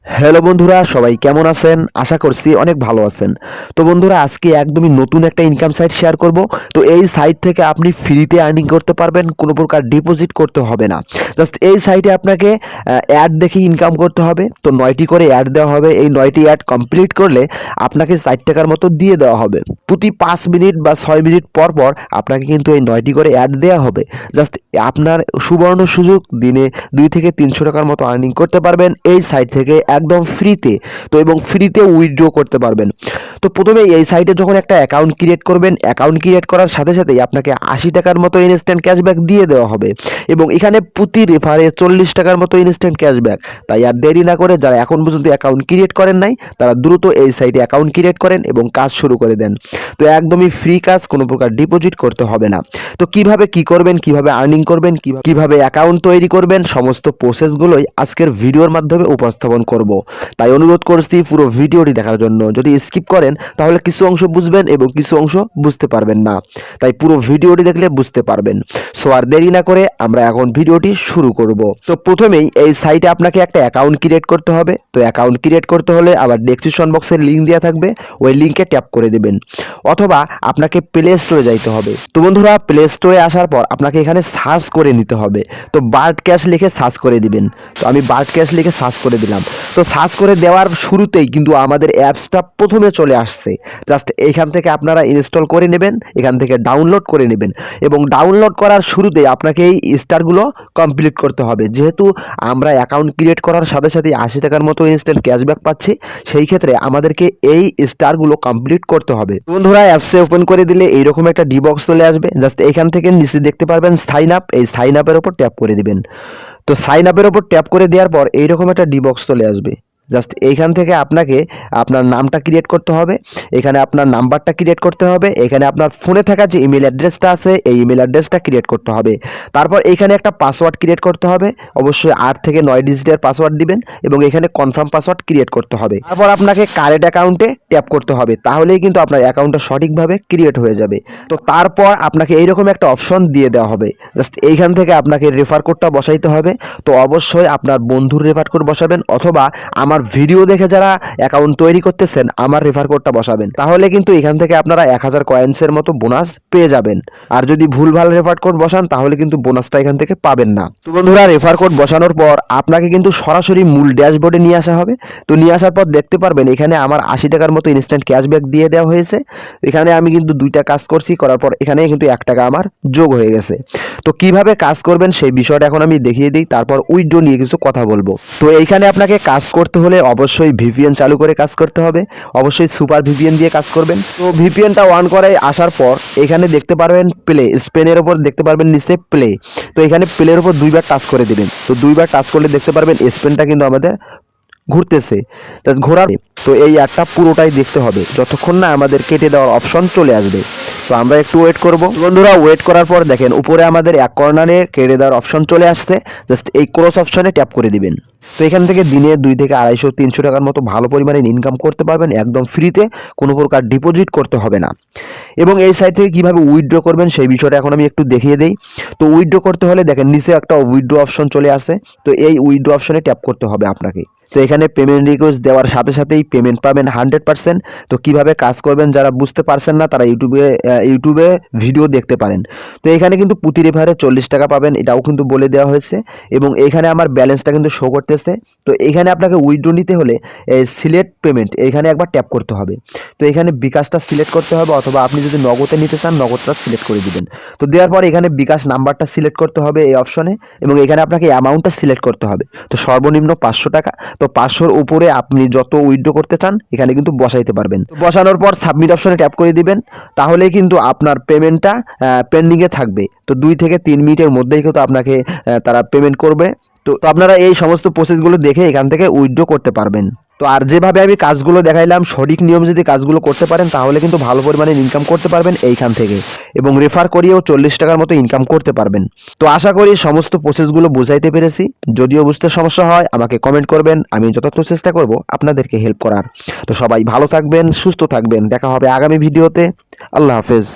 Hello বন্ধুরা, সবাই কেমন আছেন? আশা করছি অনেক ভালো আছেন। তো বন্ধুরা, আজকে একদমই নতুন একটা ইনকাম সাইট শেয়ার করব। তো এই সাইট থেকে আপনি ফ্রিতে আর্নিং করতে পারবেন, কোনো প্রকার ডিপোজিট করতে হবে না। জাস্ট এই সাইটে আপনাকে অ্যাড দেখে ইনকাম করতে হবে। তো 9টি করে অ্যাড দেওয়া হবে। এই 9টি অ্যাড কমপ্লিট করলে আপনাকে 60 টাকার মতো দিয়ে দেওয়া হবে। প্রতি 5 মিনিট বা 6 মিনিট পর পর আপনাকে কিন্তু এই 9টি করে অ্যাড দেওয়া হবে। জাস্ট আপনার সুবর্ণ সুযোগ, দিনে 2 থেকে 300 টাকার মতো আর্নিং করতে পারবেন এই সাইট থেকে একদম ফ্রিতে। তো এবং ফ্রিতে উইথড্র করতে পারবেন। তো প্রথমে এই সাইটে যখন একটা অ্যাকাউন্ট ক্রিয়েট করবেন, অ্যাকাউন্ট ক্রিয়েট করার সাথে সাথেই আপনাকে 80 টাকার মতো ইনস্ট্যান্ট ক্যাশব্যাক দিয়ে দেওয়া হবে এবং এখানে প্রতি রেফারে 40 টাকার মতো ইনস্ট্যান্ট ক্যাশব্যাক। তাই আর দেরি না করে যারা এখন পর্যন্ত অ্যাকাউন্ট ক্রিয়েট করেন নাই তারা দ্রুত এই সাইটে অ্যাকাউন্ট ক্রিয়েট করেন এবং কাজ শুরু করে দেন। তো একদমই ফ্রি কাজ, কোনো প্রকার ডিপোজিট করতে হবে না। তো কিভাবে কি করবেন, কিভাবে আর্নিং করবেন, কিভাবে অ্যাকাউন্ট তৈরি করবেন, সমস্ত প্রসেসগুলোই আজকের ভিডিওর মাধ্যমে উপস্থাপন করব। তাই অনুরোধ করছি পুরো ভিডিওটি দেখার জন্য। যদি স্কিপ করেন তাহলে কিছু অংশ বুঝবেন এবং কিছু অংশ বুঝতে পারবেন না। তাই পুরো ভিডিওটি দেখলে বুঝতে পারবেন। সো আর দেরি না করে আমরা এখন ভিডিওটি শুরু করব। তো প্রথমেই এই সাইটে আপনাকে একটা অ্যাকাউন্ট ক্রিয়েট করতে হবে। তো অ্যাকাউন্ট ক্রিয়েট করতে হলে আবার ডেসক্রিপশন বক্সের লিঙ্ক দেওয়া থাকবে, ওই লিঙ্কে ট্যাপ করে দেবেন। অথবা আপনাকে প্লে স্টোরে যাইতে হবে। তো বন্ধুরা, প্লে স্টোরে আসার পর আপনাকে এখানে সার্চ করে নিতে হবে। তো বার্ড ক্যাশ লিখে সার্চ করে দিবেন। তো আমি বার্ড ক্যাশ লিখে সার্চ করে দিলাম। তো সার্চ করে দেওয়ার শুরুতেই কিন্তু আমাদের অ্যাপসটা প্রথমে চলে আসছে। জাস্ট এইখান থেকে আপনারা ইনস্টল করে নেবেন, এখান থেকে ডাউনলোড করে নেবেন এবং ডাউনলোড করার শুরুতেই আপনাকে এই স্টারগুলো কমপ্লিট করতে হবে। যেহেতু আমরা অ্যাকাউন্ট ক্রিয়েট করার সাথে সাথে 80 টাকার মতো ইনস্ট্যান্ট ক্যাশব্যাক পাচ্ছি, সেই ক্ষেত্রে আমাদেরকে এই স্টারগুলো কমপ্লিট করতে হবে। বন্ধুরা, অ্যাপসে ওপেন করে দিলে এইরকম একটা ডি বক্স চলে আসবে। জাস্ট এইখান থেকে নিচে দেখতে পারবেন সাইন আপ, এই সাইন আপের ওপর ট্যাপ করে দিবেন। তো সাইন আপের ওপর ট্যাপ করে দেওয়ার পর এইরকম একটা ডি বক্স চলে আসবে। জাস্ট এইখান থেকে আপনাকে আপনার নামটা ক্রিয়েট করতে হবে, এখানে আপনার নাম্বারটা ক্রিয়েট করতে হবে, এখানে আপনার ফোনে থাকা যে ইমেল অ্যাড্রেসটা আছে এই ইমেল অ্যাড্রেসটা ক্রিয়েট করতে হবে। তারপর এখানে একটা পাসওয়ার্ড ক্রিয়েট করতে হবে, অবশ্যই 8 থেকে 9 ডিজিটের পাসওয়ার্ড দিবেন এবং এখানে কনফার্ম পাসওয়ার্ড ক্রিয়েট করতে হবে। তারপর আপনাকে কারেন্ট অ্যাকাউন্টে ট্যাপ করতে হবে, তাহলেই কিন্তু আপনার অ্যাকাউন্টটা সঠিকভাবে ক্রিয়েট হয়ে যাবে। তো তারপর আপনাকে এইরকম একটা অপশন দিয়ে দেওয়া হবে। জাস্ট এইখান থেকে আপনাকে রেফার কোডটা বসাইতে হবে। তো অবশ্যই আপনার বন্ধুর রেফার কোড বসাবেন অথবা আমার ভিডিও দেখে যারা অ্যাকাউন্ট তৈরি করতেছেন আমার রেফার কোডটা বসাবেন। তাহলে কিন্তু এখান থেকে আপনারা 1000 কয়েন্সের মতো বোনাস পেয়ে যাবেন। আর যদি ভুলভাল রেফার কোড বসান তাহলে কিন্তু বোনাসটা এখান থেকে পাবেন না। তো বন্ধুরা, রেফার কোড বসানোর পর আপনাকে কিন্তু সরাসরি মূল ড্যাশবোর্ডে নিয়ে আসা হবে। তো নিয়ে আসার পর দেখতে পারবেন এখানে আমার 80 টাকার মতো ইনস্ট্যান্ট ক্যাশব্যাক দিয়ে দেওয়া হয়েছে। এখানে আমি কিন্তু 2টা কাজ করছি, করার পর এখানে কিন্তু 1 টাকা আমার যোগ হয়ে গেছে। তো কিভাবে কাজ করবেন সেই বিষয়টা এখন আমি দেখিয়ে দিই, তারপর উইথড্র নিয়ে কিছু কথা বলবো। তো এইখানে আপনাকে কাজ করতে হলে অবশ্যই ভিপিএন চালু করে কাজ করতে হবে, অবশ্যই সুপার ভিপিএন দিয়ে কাজ করবেন। তো ভিপিএনটা অন করে আসার পর এখানে দেখতে পারবেন প্লে, স্পেনের ওপর দেখতে পারবেন নিচে প্লে। তো এখানে প্লের ওপর 2বার টাচ করে দিবেন। তো 2বার টাচ করলে দেখতে পারবেন স্পেনটা কিন্তু আমাদের ঘুরতেছে। ঘোরার তো এই অ্যাডটা পুরোটাই দেখতে হবে যতক্ষণ না আমাদের কেটে দেওয়ার অপশন চলে আসবে। তো আমরা একটু ওয়েট করব। বন্ধুরা, ওয়েট করার পর দেখেন উপরে আমাদের এক কর্নারে কেটে দেওয়ার অপশন চলে আসছে। জাস্ট এই ক্রস অপশনে ট্যাপ করে দিবেন। তো এখান থেকে দিনে 2 থেকে 250-300 টাকার মতো ভালো পরিমাণে ইনকাম করতে পারবেন একদম ফ্রিতে, কোনো প্রকার ডিপোজিট করতে হবে না। এবং এই সাইট থেকে কীভাবে উইথড্র করবেন সেই বিষয়টা এখন আমি একটু দেখিয়ে দিই। তো উইথড্র করতে হলে দেখেন নিচে একটা উইথড্র অপশন চলে আসে। তো এই উইথড্র অপশনে ট্যাপ করতে হবে আপনাকে। তো এখানে পেমেন্ট রিকোয়েস্ট দেওয়ার সাথে সাথেই পেমেন্ট পাবেন 100%। তো কিভাবে কাজ করবেন যারা বুঝতে পারছেন না তারা ইউটিউবে ভিডিও দেখতে পারেন। তো এখানে কিন্তু প্রতি রেফারে 40 টাকা পাবেন, এটাও কিন্তু বলে দেওয়া হয়েছে। এবং এখানে আমার ব্যালেন্সটা কিন্তু শো করতেছে। তো এখানে আপনাকে উইথড্র নিতে হলে সিলেক্ট পেমেন্ট এখানে একবার ট্যাপ করতে হবে। তো এখানে বিকাশটা সিলেক্ট করতে হবে অথবা আপনি যদি নগদে নিতে চান নগদটা সিলেক্ট করে দিবেন। তো দেওয়ার পর এখানে বিকাশ নাম্বারটা সিলেক্ট করতে হবে এই অপশনে এবং এখানে আপনাকে অ্যামাউন্টটা সিলেক্ট করতে হবে। তো সর্বনিম্ন 500 টাকা। তো 500-র উপরে আপনি যত উইথড্র করতে চান এখানে কিন্তু বসাইতে পারবেন। বসানোর পর সাবমিট অপশনে ট্যাপ করে দিবেন, তাহলেই কিন্তু আপনার পেমেন্টটা পেন্ডিংয়ে থাকবে। তো 2 থেকে 3 মিনিটের মধ্যেই কিন্তু আপনাকে তারা পেমেন্ট করবে। তো আপনারা এই সমস্ত প্রসেসগুলো দেখে এখান থেকে উইথড্র করতে পারবেন। তো আর যেভাবে আমি কাজগুলো দেখাইলাম সঠিক নিয়ম যদি কাজগুলো করতে পারেন তাহলে কিন্তু ভালো পরিমাণে ইনকাম করতে পারবেন এইখান থেকে এবং রেফার করিয়েও 40 টাকার মতো ইনকাম করতে পারবেন। তো আশা করি সমস্ত প্রসেসগুলো বুঝাইতে পেরেছি। যদিও বুঝতে সমস্যা হয় আমাকে কমেন্ট করবেন, আমি যথাযথ চেষ্টা করব আপনাদেরকে হেল্প করার। তো সবাই ভালো থাকবেন, সুস্থ থাকবেন, দেখা হবে আগামী ভিডিওতে। আল্লাহ হাফেজ।